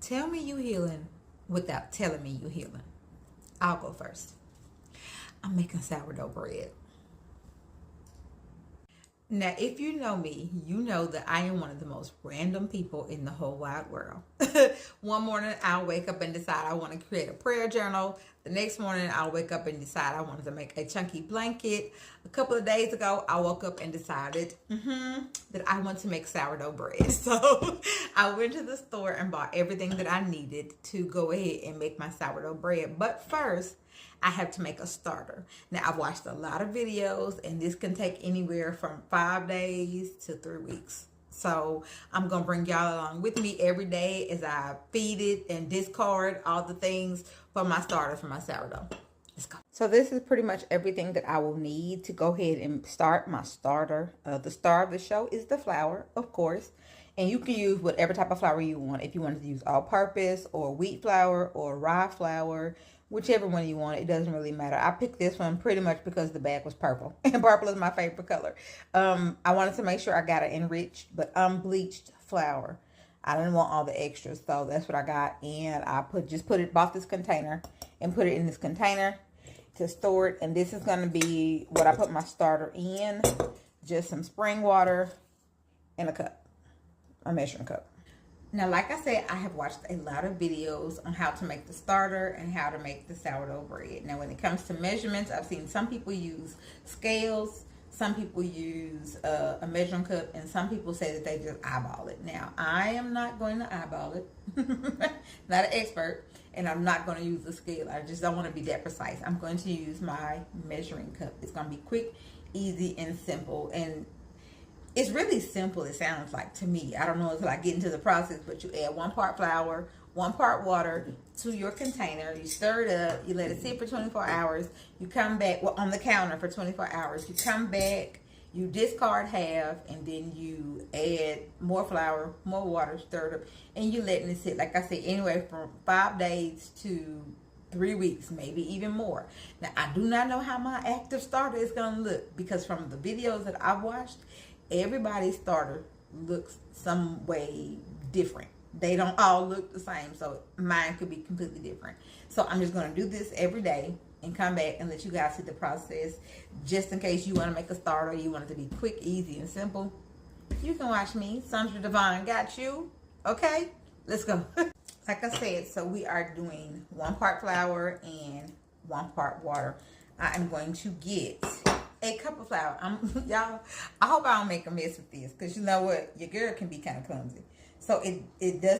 Tell me you healing without telling me you healing. I'll go first. I'm making sourdough bread. Now, if you know me, you know that I am one of the most random people in the whole wide world. One morning, I'll wake up and decide I want to create a prayer journal. The next morning, I'll wake up and decide I wanted to make a chunky blanket. A couple of days ago, I woke up and decided that I want to make sourdough bread. So I went to the store and bought everything that I needed to go ahead and make my sourdough bread. But first, I have to make a starter. Now, I've watched a lot of videos, and this can take anywhere from 5 days to 3 weeks. So I'm going to bring y'all along with me every day as I feed it and discard all the things for my starter for my sourdough. Let's go. So this is pretty much everything that I will need to go ahead and start my starter. The star of the show is the flour, of course. And you can use whatever type of flour you want. If you wanted to use all-purpose or wheat flour or rye flour, whichever one you want, it doesn't really matter. I picked this one pretty much because the bag was purple. And purple is my favorite color. I wanted to make sure I got an enriched but unbleached flour. I didn't want all the extras, so that's what I got. And I bought this container and put it in this container to store it. And this is going to be what I put my starter in. Just some spring water and a cup. A measuring cup. Now, like I said, I have watched a lot of videos on how to make the starter and how to make the sourdough bread. Now, when it comes to measurements, I've seen some people use scales, some people use a measuring cup, and some people say that they just eyeball it. Now, I am not going to eyeball it. Not an expert, and I'm not going to use a scale. I just don't want to be that precise. I'm going to use my measuring cup. It's going to be quick, easy, and simple. And it's really simple, it sounds like to me. I don't know until I get into the process, but you add 1 part flour, 1 part water to your container. You stir it up. You let it sit for 24 hours. You come back on the counter for 24 hours. You come back, you discard half, and then you add more flour, more water, stir it up, and you letting it sit, like I said, anywhere from 5 days to 3 weeks, maybe even more. Now, I do not know how my active starter is going to look, because from the videos that I've watched, everybody's starter looks some way different. They don't all look the same, so mine could be completely different. So I'm just going to do this every day and come back and let you guys see the process. Just in case you want to make a starter, you want it to be quick, easy, and simple, you can watch me. Sandra Devine got you. Okay, let's go. Like I said, so we are doing 1 part flour and 1 part water. I am going to get a cup of flour. Y'all, I hope I don't make a mess with this, because you know what, your girl can be kind of clumsy. So it does